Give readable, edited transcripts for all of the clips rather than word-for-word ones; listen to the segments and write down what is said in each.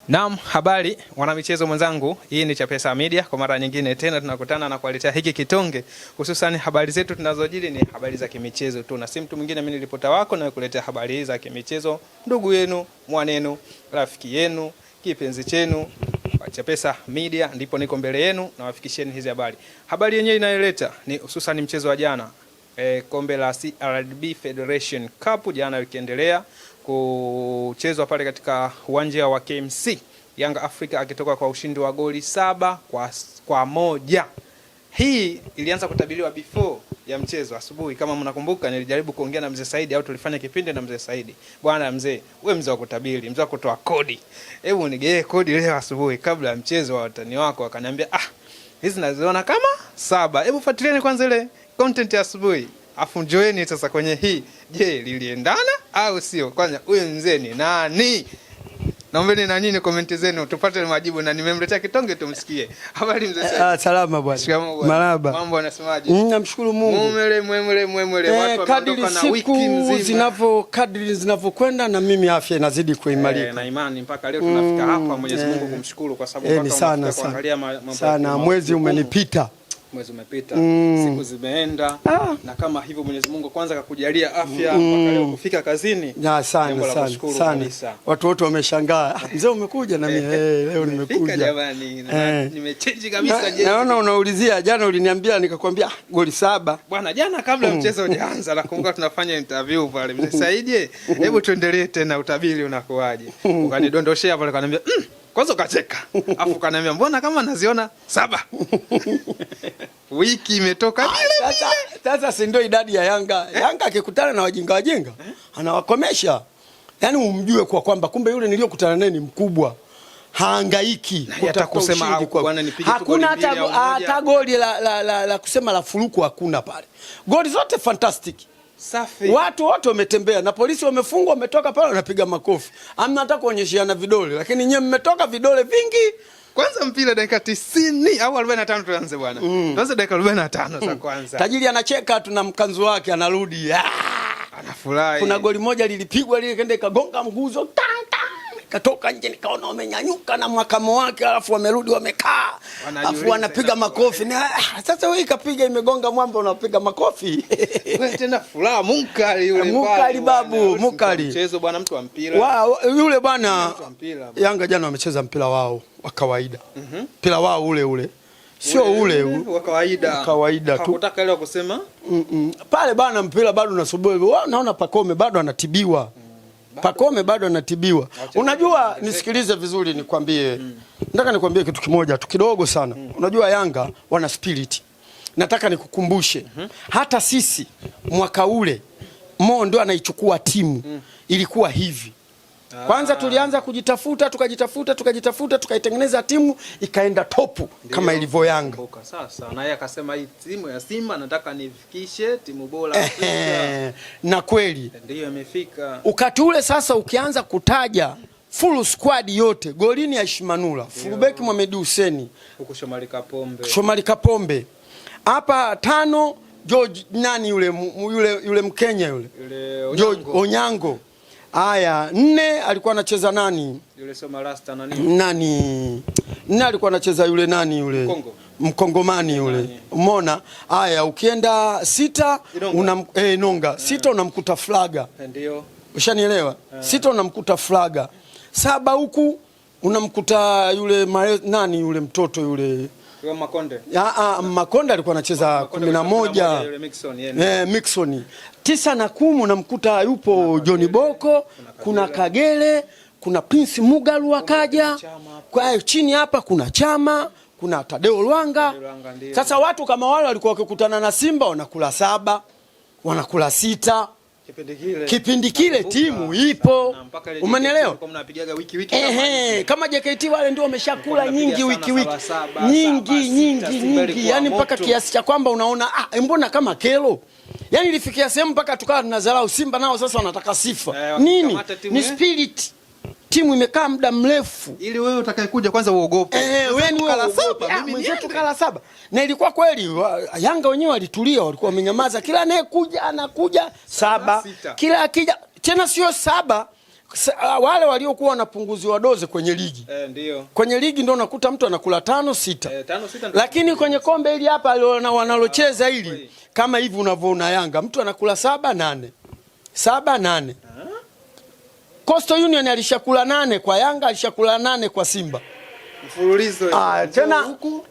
Naam, habari wanamichezo mwenzangu, hii ni Chapesa Media. Kwa mara nyingine tena tunakutana na kualetea hiki kitonge, hususan habari zetu tunazojili ni habari za kimichezo tu, na si mtu mwingine, mimi ni ripota wako na kuletea habari za kimichezo, ndugu yenu, mwanenu, rafiki yenu, kipenzi chenu wa Chapesa Media, ndipo niko mbele yenu na wafikisheni hizi habari. Habari yenyewe inayoleta ni hususan mchezo wa jana, kombe la CRDB Federation Cup jana ikiendelea kuchezwa pale katika uwanja wa KMC, Yanga Africa akitoka kwa ushindi wa goli 7-1. Hii ilianza kutabiriwa before ya mchezo asubuhi. Kama mnakumbuka, nilijaribu kuongea na mzee Saidi au tulifanya kipindi na mzee Saidi. Bwana mzee, wewe mzee wa kutabiri, mzee wa kutoa kodi, hebu nigee kodi leo asubuhi kabla ya mchezo wa watani wako. Akaniambia hizi naziona kama 7. Hebu fuatilieni kwanza ile content ya asubuhi, afu njoeni sasa kwenye hii. Je, liliendana au sio? Kwanza huyu mzee ni nani? Naombeni na nyinyi comment zenu tupate majibu, na nimemletea kitonge tumsikie. Habari mzee Saidi? Salama bwana. Marhaba. Mambo yanasemaje? Namshukuru Mungu. Mwemele watu wanatoka na wiki nzima. Kadri zinavyokwenda na mimi afya inazidi kuimarika. Na imani mpaka leo tunafika hapa, Mwenyezi Mungu kumshukuru kwa sababu mpaka kuangalia mambo. Sana mwezi umenipita. Mwezi umepita, siku zimeenda, na kama hivyo Mwenyezi Mungu kwanza kakujalia afya mpaka leo kufika kazini. Sana. Watu wote wameshangaa. Mzee umekuja na mimi leo nimekuja. Jamani, nimechange kabisa. Naona unaulizia jana uliniambia nikakwambia goli 7. Bwana jana kabla mchezo hujaanza nakumbuka tunafanya interview pale. Mzee Saidi, hebu tuendelee tena, utabiri unakuaje? Ukanidondoshea pale kaniambia kwanza ukacheka. Afu kaniambia mbona kama naziona 7. Wiki imetoka vile. Sasa si ndio idadi ya Yanga. Yanga akikutana na wajinga anawakomesha. Yaani umjue kwa kwamba kumbe yule niliyokutana naye ni mkubwa. Haangaiki kutafuta kusema bwana nipige tu goli. Hakuna hata goli la kusema la furuku hakuna pale. Goli zote fantastic. Safi. Watu wote wametembea na polisi wamefungwa, wametoka pale wanapiga makofi. Hamna hata kuonyeshiana vidole, lakini nyewe mmetoka vidole vingi. Kwanza mpira dakika 90 au 45 tuanze bwana. Tuanze dakika 45 za kwanza. Tajiri anacheka, tuna mkanzu wake anarudi. Anafurahi. Kuna goli moja lilipigwa lile kende kagonga mguzo. Katoka nje nikaona wamenyanyuka na mwakamo wake, alafu wamerudi wamekaa. Alafu wanapiga makofi. Sasa wewe ikapiga imegonga mwamba unapiga makofi. Wewe tena furaha Munkali yule Munkali babu, Munkali. Mchezo bwana, mtu wa mpira. Yule bwana Yanga jana wamecheza mpira wao wa kawaida. Mpira wao ule. Sio ule wa kawaida. Kawaida tu. Hakutaka ile kusema pale bana, mpira bado unasubiri. Naona Pakome bado anatibiwa. Pakome bado anatibiwa. Unajua, nisikilize vizuri nikwambie. Nataka nikwambie kitu kimoja tu kidogo sana. Unajua Yanga wana spirit. Nataka nikukumbushe. Hata sisi mwaka ule Mo ndo anaichukua timu. Ilikuwa hivi. Kwanza tulianza kujitafuta, tukajitafuta, tukaitengeneza timu ikaenda topu kama ilivyo Yanga. Sasa na yeye akasema hii timu ya Simba nataka nifikishe timu bora Afrika. Na kweli ndio imefika. Wakati ule sasa ukianza kutaja full squad yote, golini ya Shimanula, fullback Mohamed Hussein, huko Shomari Kapombe. Hapa 5 George nani yule Mkenya yule George Onyango. Aya 4 alikuwa anacheza nani? Yule soma rasta nani? Nani alikuwa anacheza yule nani yule? Mkongomani yule. Umeona? Aya ukienda 6 Nonga. 6 unamkuta Flaga. Ndio. Ushanielewa? 6 unamkuta Flaga. 7 huku unamkuta yule nani yule mtoto yule Makonde. Makonde alikuwa anacheza 11. Yule Mixon Mixon. 9 na 10 unamkuta yupo Johnny Boko, kuna Kagere, kuna Prince Mugalu akaja. Kwa chini hapa kuna Chama, kuna Tadeo Lwanga. Sasa watu kama wale walikuwa wakikutana na Simba wanakula 7, wanakula 6. Kipindi kile timu ipo. Umenielewa? Kama JKT wale ndio wameshakula nyingi wiki. Nyingi. Yaani mpaka kiasi cha kwamba unaona mbona kama kero. Yaani ilifikia sehemu mpaka tukawa tunadharau Simba, nao sasa wanataka sifa. Nini? Ni spirit. Timu imekaa muda mrefu. Ili wewe utakayekuja kwanza uogope. Wewe ni kala 7, mimi mwenyewe kala 7. Na ilikuwa kweli Yanga wenyewe walitulia, walikuwa wamenyamaza. Kila anayekuja anakuja 7. Kila akija tena sio 7 wale waliokuwa wanapunguziwa doze kwenye ligi. Ndio. Kwenye ligi ndio unakuta mtu anakula 5-6. 5-6. Lakini kwenye kombe hili hapa wanalocheza hili kama hivi unavyoona Yanga mtu anakula 7-8. 7-8. Coastal Union alishakula 8 kwa Yanga, alishakula 8 kwa Simba. Mfululizo tena huku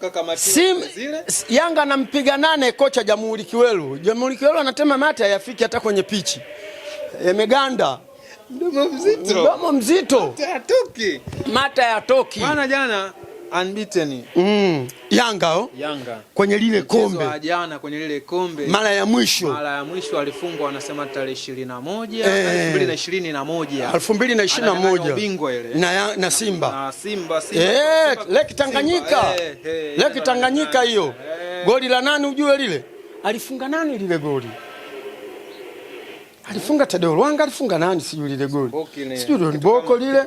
zile. Yanga anampiga 8 kocha Jamhuri Kiwelu. Jamhuri Kiwelu anatema mate hayafiki hata kwenye pichi. Yameganda. Mdomo mzito. Mdomo mzito. Mata ya toki. Bwana jana unbeaten. Yanga kwenye lile kombe. Mchezo wa jana kwenye lile kombe. Mara ya mwisho alifungwa wanasema tarehe 21, 2021. 2021. Ubingwa ile. Na Simba. Na Simba. Leki Tanganyika. Leki Tanganyika hiyo. Goli la nani ujue lile? Alifunga nani lile goli? Alifunga Tadeo Lwanga, alifunga nani sijui lile goli. Sijui ni Boko lile.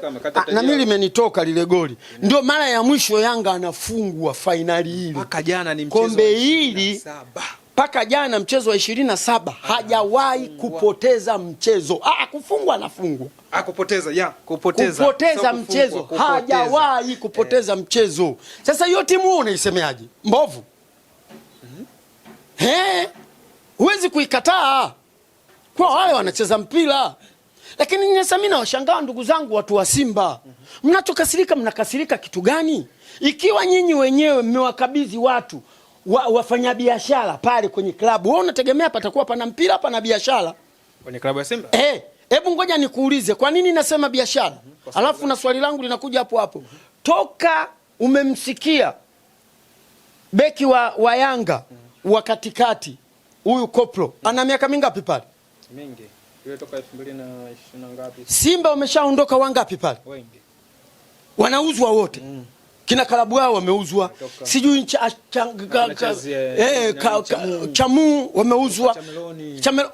Na mimi limenitoka lile goli. Ndio mara ya mwisho Yanga anafungwa finali ile. Paka jana ni mchezo kombe hili. Paka jana mchezo wa 27 hajawahi kupoteza mchezo. Kufungwa anafungwa. Kupoteza mchezo. Hajawahi kupoteza mchezo. Sasa hiyo timu unaisemeaje? Mbovu. Huwezi kuikataa. Kwa wale wanacheza mpira. Lakini sasa mimi nawashangaa ndugu zangu watu wa Simba. Mnatokasirika, mnakasirika kitu gani? Ikiwa nyinyi wenyewe mmewakabidhi watu wafanya biashara pale kwenye klabu, wewe unategemea patakuwa pana mpira pana biashara kwenye klabu ya Simba? Hebu ngoja nikuulize kwa nini nasema biashara? Alafu na swali langu linakuja hapo hapo. Toka umemsikia beki wa Yanga wa katikati huyu Koplo ana miaka mingapi pale? Mingi. Yule toka 2020 ngapi? Simba wameshaondoka wangapi pale? Wengi. Wanauzwa wote. Kina Kalabu wao wameuzwa. Sijui Chamu wameuzwa.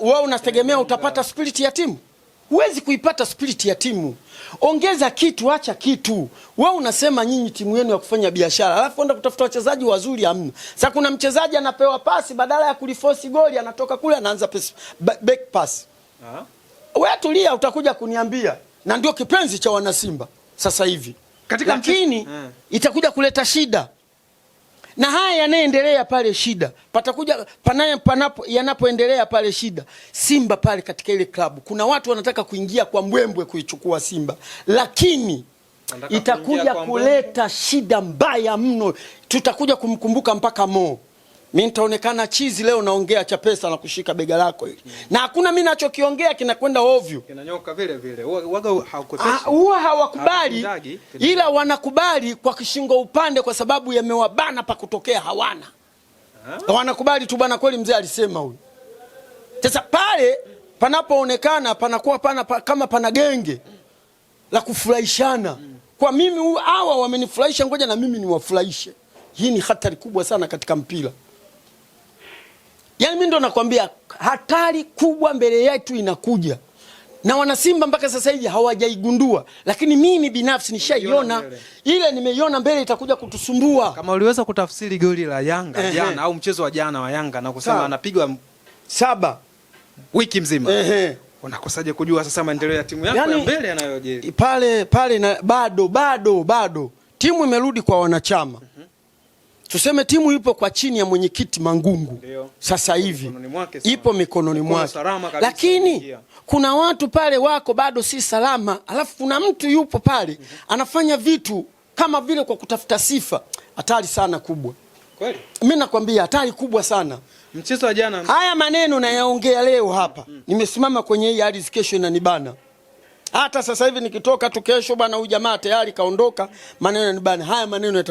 Wewe unategemea utapata spirit ya timu? Huwezi kuipata spirit ya timu. Ongeza kitu, acha kitu. Wewe unasema nyinyi timu yenu ya kufanya biashara, alafu enda kutafuta wachezaji wazuri hamna. Sasa kuna mchezaji anapewa pasi badala ya kuliforce goli anatoka kule anaanza back pass. Wewe tulia utakuja kuniambia. Na ndio kipenzi cha wana Simba sasa hivi. Lakini itakuja kuleta shida. Na haya yanaendelea pale shida. Patakuja yanapoendelea pale shida. Simba pale katika ile klabu. Kuna watu wanataka kuingia kwa mbwembwe kuichukua Simba. Lakini itakuja kuleta shida mbaya mno. Tutakuja kumkumbuka mpaka Mo. Mimi nitaonekana chizi leo naongea cha pesa na kushika bega lako hili. Na hakuna mimi ninachokiongea kinakwenda ovyo. Kinanyoka vile vile. Waga haukoteshi. Huwa hawakubali ila wanakubali kwa kishingo upande kwa sababu yamewabana pa kutokea hawana. Wanakubali tu bwana kweli mzee alisema huyu. Sasa pale panapoonekana panakuwa kama pana genge la kufurahishana. Kwa mimi hawa wamenifurahisha ngoja na mimi niwafurahishe. Hii ni hatari kubwa sana katika mpira. Yaani mimi ndo nakwambia hatari kubwa mbele yetu inakuja. Na wana Simba mpaka sasa hivi hawajaigundua, lakini mimi binafsi nishaiona. Ile nimeiona mbele itakuja kutusumbua. Kama uliweza kutafsiri goli la Yanga jana au mchezo wa jana wa Yanga na kusema anapigwa 7 wiki mzima. Unakosaje kujua sasa maendeleo ya timu yako ya mbele yanayojiri? Pale na bado timu imerudi kwa wanachama. Tuseme timu ipo kwa chini ya mwenyekiti Mangungu. Sasa hivi ipo mikononi mwake. Lakini kuna watu pale wako bado si salama. Alafu kuna mtu yupo pale anafanya vitu kama vile kwa kutafuta sifa. Hatari sana kubwa. Kweli? Mimi nakwambia hatari kubwa sana. Mchezo wa jana. Haya maneno nayaongea leo hapa. Nimesimama kwenye hii hadi kesho inanibana. Hata sasa hivi nikitoka tu kesho bana huyu jamaa tayari kaondoka, maneno yanibana. Haya maneno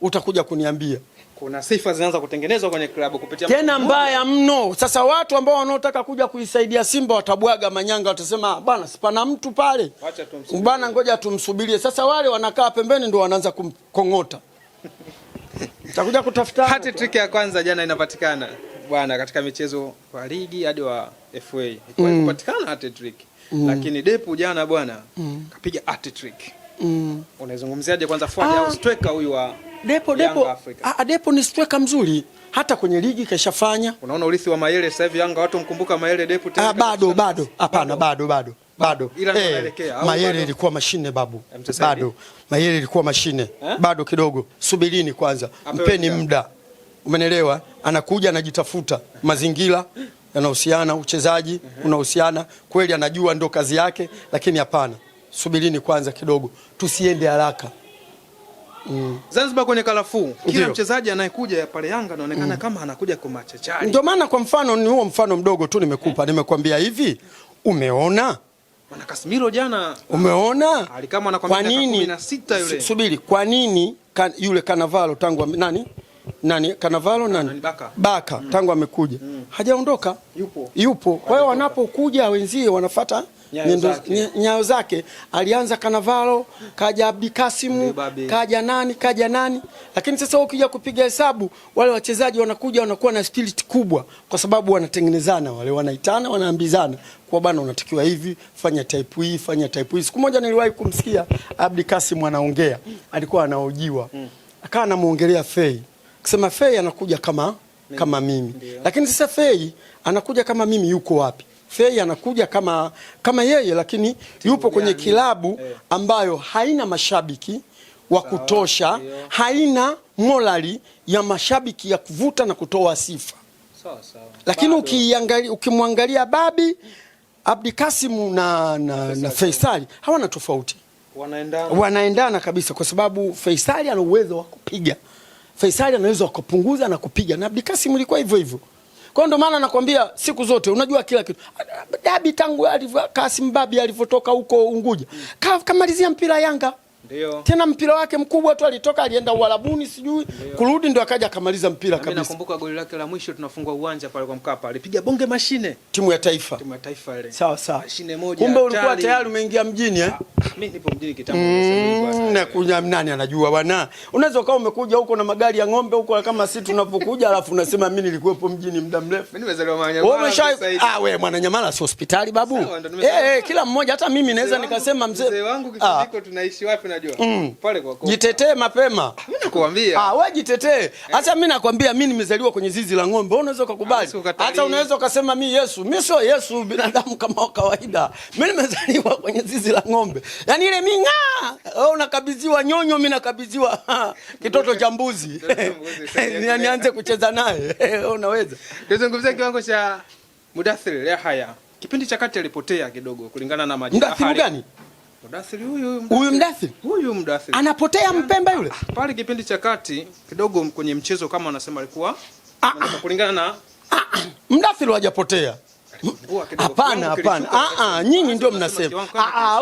utakuja kuniambia. Kuna sifa zinaanza kutengenezwa kwenye klabu kupitia tena mbaya mno. Sasa watu ambao wanaotaka kuja kuisaidia Simba watabwaga manyanga, watasema bwana sipana mtu pale. Bwana ngoja tumsubirie. Sasa wale wanakaa pembeni ndio wanaanza kumkongota. Takuja kutafuta. Hat-trick ya kwanza jana inapatikana bwana katika michezo wa ligi hadi wa FA. Ilikuwa inapatikana hat-trick. Lakini Depu jana bwana kapiga hat-trick. Unaizungumziaje kwanza forward au striker huyu wa Depo ni striker mzuri. Hata kwenye ligi kashafanya. Unaona urithi wa Mayele sasa hivi Yanga watu mkumbuka Mayele Depu tena. Bado. Hapana bado. Bado. Mayele ilikuwa mashine babu. Bado. Mayele ilikuwa mashine. Bado kidogo. Subirini kwanza. Mpeni muda. Umenelewa? Anakuja anajitafuta. Mazingira yanahusiana, uchezaji unahusiana. Kweli anajua ndo kazi yake, lakini hapana. Subirini kwanza kidogo. Tusiende haraka. Zanzibar kwenye karafuu, kila mchezaji anayekuja pale Yanga anaonekana kama anakuja kwa machachari. Ndio maana kwa mfano ni huo mfano mdogo tu nimekupa, nimekwambia hivi, umeona? Bwana Casemiro jana umeona? Alikama anakwambia 16 yule. Subiri, kwa nini yule Cannavaro tangu nani Cannavaro nani? Baka tangu amekuja. Hajaondoka. Yupo. Kwa hiyo wanapokuja wenzie wanafuata nyayo zake. Alianza Cannavaro, kaja Abdikasim, kaja nani. Lakini sasa ukija kupiga hesabu, wale wachezaji wanakuja wanakuwa na spirit kubwa kwa sababu wanatengenezana, wale wanaitana, wanaambizana kwa bana unatakiwa hivi, fanya type hii, fanya type hii. Siku moja niliwahi kumsikia Abdikasim anaongea, alikuwa anahojiwa. Akawa anamuongelea Fei. Kusema Fei anakuja kama mimi. Lakini sasa Fei anakuja kama mimi yuko wapi? Fei anakuja kama yeye, lakini yupo kwenye kilabu ambayo haina mashabiki wa kutosha, haina morali ya mashabiki ya kuvuta na kutoa sifa. Lakini ukimwangalia Babi, Abdikasim na Faisali hawana tofauti. Wanaendana kabisa kwa sababu Faisali ana uwezo wa kupiga. Faisali ana uwezo wa kupunguza na kupiga, na Abdikasim ilikuwa hivyo hivyo. Kwa ndo maana nakwambia siku zote unajua kila kitu. Dabi tangu Kasim Babi alivyotoka huko Unguja. Kamalizia mpira Yanga. Ndio. Tena mpira wake mkubwa tu alitoka alienda Uarabuni sijui. Kurudi ndo akaja akamaliza mpira kabisa. Mimi nakumbuka goli lake la mwisho tunafungua uwanja pale kwa Mkapa. Alipiga bonge mashine. Timu ya taifa ile. Sawa. Mashine moja. Kumbe ulikuwa tayari umeingia mjini Mimi nipo mjini kitambo. Na kunya nani anajua bwana. Unaweza kama umekuja huko na magari ya ng'ombe huko kama sisi tunapokuja alafu unasema mimi nilikuwepo mjini muda mrefu. Mimi nimezaliwa Mwananyamala. Wewe Mwananyamala si hospitali babu. Kila mmoja hata mimi naweza nikasema mzee wangu kiko tunaishi wapi najua. Pale kwa jitetee mapema. Mimi nakwambia. Wewe jitetee. Acha mimi nakwambia mimi nimezaliwa kwenye zizi la ng'ombe. Wewe unaweza kukubali. Hata unaweza ukasema mimi Yesu. Mimi sio Yesu binadamu kama kawaida. Mimi nimezaliwa kwenye zizi la ng'ombe. Yaani ile minga. Wewe unakabidhiwa nyonyo, mimi nakabidhiwa kitoto cha mbuzi. Nianze kucheza naye. Unaweza. Tuzungumzie kiwango cha Mudathir Yahya. Kipindi cha kati alipotea kidogo kulingana na majina. Mudathir gani? Mudathir huyu Mudathir anapotea Mpemba yule. Pale kipindi cha kati kidogo kwenye mchezo kama wanasema alikuwa kulingana na Mudathir hajapotea. Hapana. Nyinyi ndio mnasema.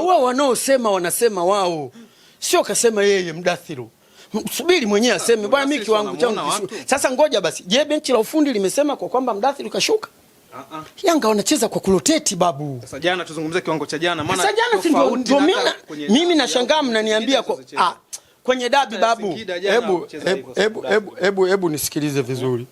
Wao wanaosema wanasema wao. Sio kasema yeye Mudathir. Subiri mwenyewe aseme bwana mimi kiwango changu. Sasa ngoja basi. Je, benchi la ufundi limesema kwa kwamba Mudathir kashuka? Yanga wanacheza kwa kuloteti babu. Sasa jana tuzungumzie kiwango cha jana maana ndio mimi nashangaa mnaniambia kwenye dabi babu. Hebu nisikilize vizuri.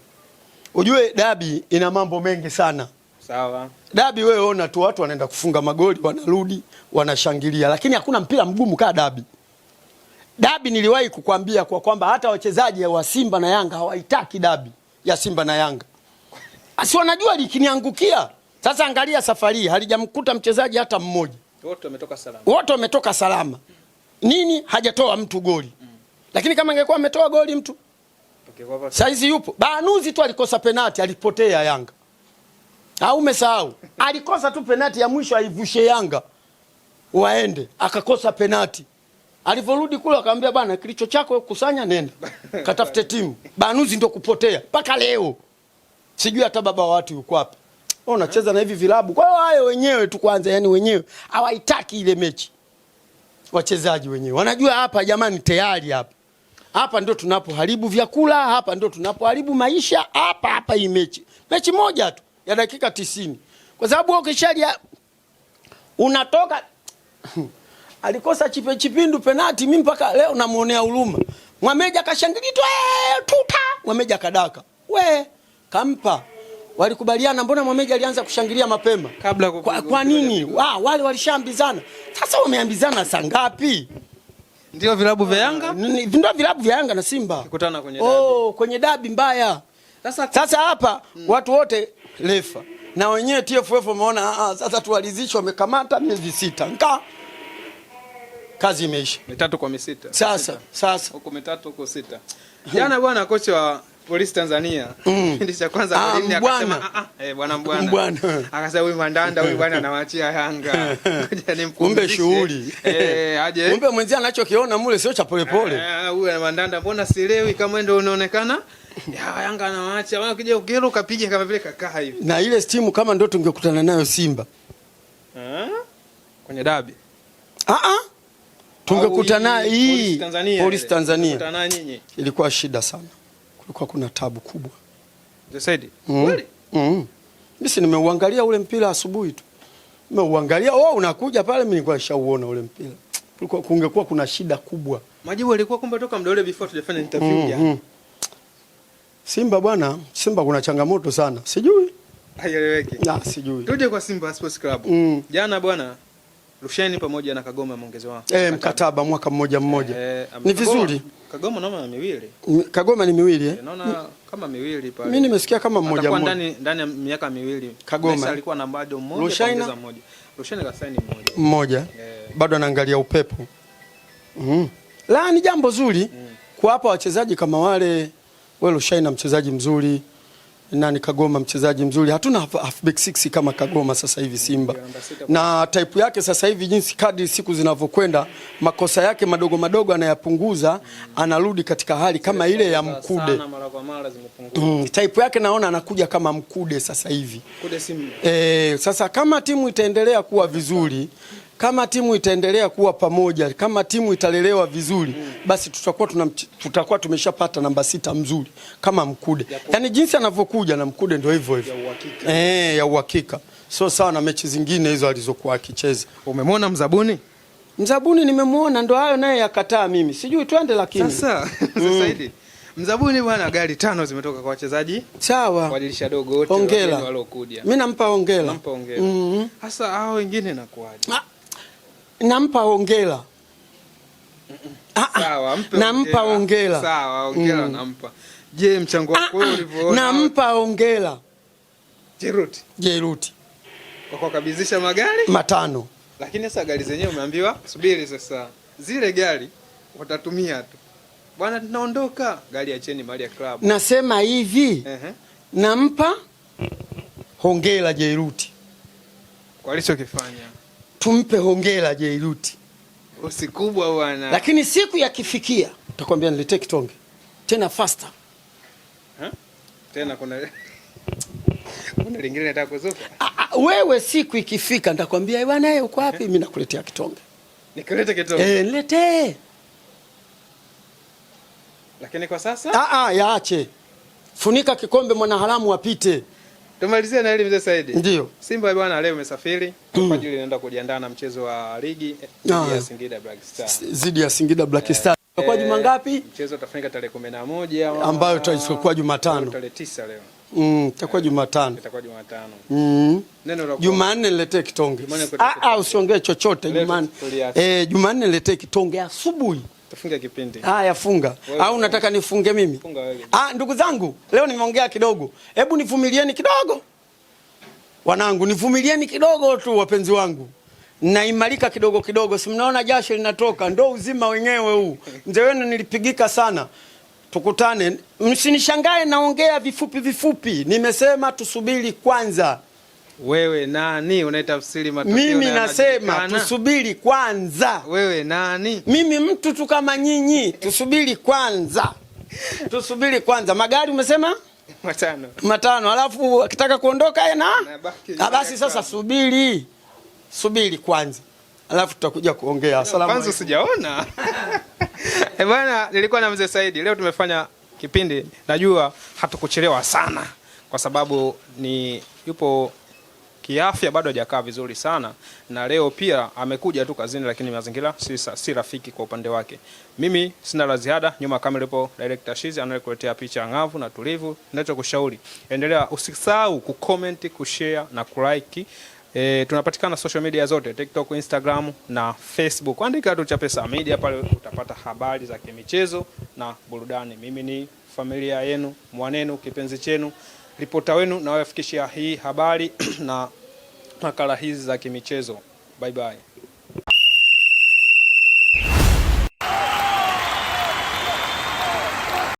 Ujue dabi ina mambo mengi sana. Sawa. Dabi wewe ona tu watu wanaenda kufunga magoli, wanarudi, wanashangilia, lakini hakuna mpira mgumu kama dabi. Dabi niliwahi kukwambia kwa kwamba hata wachezaji wa Simba na Yanga hawaitaki dabi ya Simba na Yanga. Asi wanajua likiniangukia. Sasa angalia safari halijamkuta mchezaji hata mmoja. Wote wametoka salama. Nini hajatoa mtu goli. Lakini kama angekuwa ametoa goli mtu. Saizi yupo. Banuzi tu alikosa penalti alipotea Yanga. Au umesahau? Alikosa tu penalti ya mwisho aivushe Yanga. Waende akakosa penalti. Alivorudi kule akamwambia bana kilicho chako kusanya nenda. Katafute timu. Banuzi ndio kupotea mpaka leo. Sijui hata baba wa watu yuko wapi. Unacheza na hivi vilabu. Kwa hiyo wao wenyewe tu kwanza yani wenyewe hawaitaki ile mechi. Wachezaji wenyewe wanajua hapa jamani tayari hapa. Hapa ndio tunapoharibu vyakula, hapa ndio tunapoharibu maisha, hapa hii mechi. Mechi moja tu ya dakika 90. Kwa sababu ukishalia unatoka alikosa chipindu penalti mimi mpaka leo namuonea huruma. Mwameja kashangilia tuta. Mwameja kadaka. Kampa. Walikubaliana mbona Mwameja alianza kushangilia mapema? Kabla kwa nini? Wale walishambizana. Sasa wameambizana saa ngapi? Ndio vilabu vya Yanga? Ndio vilabu vya Yanga na Simba. Kukutana kwenye dabi. Kwenye dabi mbaya. Sasa hapa watu wote refa. Na wenyewe TFF wameona sasa tuwalizishwe, wamekamata miezi 6. Kazi imeisha. 3 kwa 6. Sasa huko 3 huko 6. Jana bwana kocha wa Polisi Tanzania kipindi cha kwanza Golini akasema bwana akasema huyu Mandanda huyu bwana anawaachia Yanga. Kumbe shughuli. Aje. Kumbe mwenzi anachokiona mule sio cha polepole. Huyu Mandanda mbona sielewi kama ndio unaonekana Yanga anawaacha. Bwana ukija ukero ukapiga kama vile kakaa hivi. Na ile timu kama ndio tungekutana nayo Simba. Kwenye dabi. Tungekutana hii Polisi Tanzania. Kutana nyinyi. Ilikuwa shida sana. Kulikuwa kuna tabu kubwa. Zaidi. Kweli? Mimi nimeuangalia ule mpira asubuhi tu. Nimeuangalia, unakuja pale, mimi nilikuwa nishauona ule mpira. Kulikuwa kungekuwa kuna shida kubwa. Majibu alikuwa kumbe toka muda ule before tujafanya interview jana. Simba bwana, Simba kuna changamoto sana. Sijui. Haieleweki. Sijui. Tuje kwa Simba Sports Club. Jana bwana Rusheni pamoja na Kagoma mongezewa. Mkataba mwaka mmoja. Ni vizuri. Kagoma naona miwili. Kagoma ni miwili Naona kama miwili pale. Mimi nimesikia kama mmoja. Ndani ya miaka miwili. Kagoma alikuwa na bado mmoja kuongeza mmoja. Rusheni kasaini mmoja. Bado anaangalia upepo. La, ni jambo zuri kuwapa wachezaji kama wale. Rusheni mchezaji mzuri. Nani Kagoma mchezaji mzuri. Hatuna halfback 6 kama Kagoma sasa hivi Simba. Na type yake sasa hivi jinsi kadri siku zinavyokwenda, makosa yake madogo madogo anayapunguza, anarudi katika hali kama ile ya Mkude. Type yake naona anakuja kama Mkude sasa hivi. Mkude Simba. Sasa kama timu itaendelea kuwa vizuri, kama timu itaendelea kuwa pamoja, kama timu italelewa vizuri, basi tutakuwa tumeshapata namba 6 mzuri kama Mkude. Yaani jinsi anavyokuja na Mkude ndio hivyo hivyo. Ya uhakika. So sawa na mechi zingine hizo alizokuwa akicheza. Umemwona Mzabuni? Mzabuni nimemuona, ndo hayo naye yakataa mimi. Sijui twende lakini. Sasa hivi Mzabuni bwana, gari 5 zimetoka kwa wachezaji. Sawa. Kwa dirisha dogo wote waliokuja. Mimi nampa hongera. Sasa hao wengine nakuaje? Nampa hongera. Sawa, nampa hongera. Sawa, hongera nampa. Je, mchango wako ulivyoona? Nampa hongera. Jeruti. Kwa kabizisha magari 5. Lakini sasa gari zenyewe umeambiwa subiri sasa. Zile gari watatumia tu. Bwana tunaondoka, gari acheni mali ya club. Nasema hivi. Nampa hongera Jeruti. Kwa alichokifanya. Tumpe hongera Jeruti. Usikubwa bwana. Lakini siku yakifikia utakwambia niletee kitonge. Tena faster. Tena kuna lingine nataka kuzuka. Wewe siku ikifika nitakwambia bwana uko wapi, mimi nakuletea kitonge. Nikulete kitonge. Niletee. Lakini kwa sasa? Yaache. Funika kikombe mwanaharamu apite. Tumalizie na ile mzee Saidi. Ndio. Simba bwana leo imesafiri kwa ajili inaenda kujiandaa na mchezo wa ligi ya Singida Black Stars. Zidi ya Singida Black Stars. Kwa juma ngapi? Mchezo utafanyika tarehe 11 ambayo itakuwa Jumatano. Tarehe 9 leo. Itakuwa Jumatano. Itakuwa Jumatano. Neno la Jumanne niletee kitonge. Usiongee chochote Jumanne. Jumanne niletee kitonge asubuhi. Tufunge kipindi. Funga. Au unataka nifunge mimi? Funga wewe. Ndugu zangu, leo nimeongea kidogo. Hebu nivumilieni kidogo. Wanangu, nivumilieni kidogo tu wapenzi wangu. Naimarika kidogo kidogo. Si mnaona jasho linatoka, ndo uzima wenyewe huu. Mzee wenu nilipigika sana. Tukutane. Msinishangae naongea vifupi. Nimesema tusubiri kwanza. Wewe nani unayetafsiri matokeo? Mimi nasema tusubiri kwanza. Wewe nani? Mimi mtu tu kama nyinyi. Tusubiri kwanza. Tusubiri kwanza. Magari umesema? 5. Alafu akitaka kuondoka basi sasa subiri kwanza. Alafu tutakuja kuongea. Asalamu kwanza sijaona. Bwana nilikuwa na mzee Saidi. Leo tumefanya kipindi. Najua hatukuchelewa sana kwa sababu yupo kiafya bado hajakaa vizuri sana, na leo pia amekuja tu kazini, lakini mazingira si rafiki kwa upande wake. Mimi sina la ziada. Nyuma kamera ipo director Shizi anayekuletea picha ngavu na tulivu. Ninachokushauri, endelea, usisahau kucomment, kushare na kulike. Tunapatikana social media zote, TikTok, Instagram na Facebook. Andika tu Chapesa Media, pale utapata habari za kimichezo na burudani. Mimi ni familia yenu, mwanenu, kipenzi chenu ripota wenu na wafikishia hii habari na makala hizi za kimichezo. Bye bye.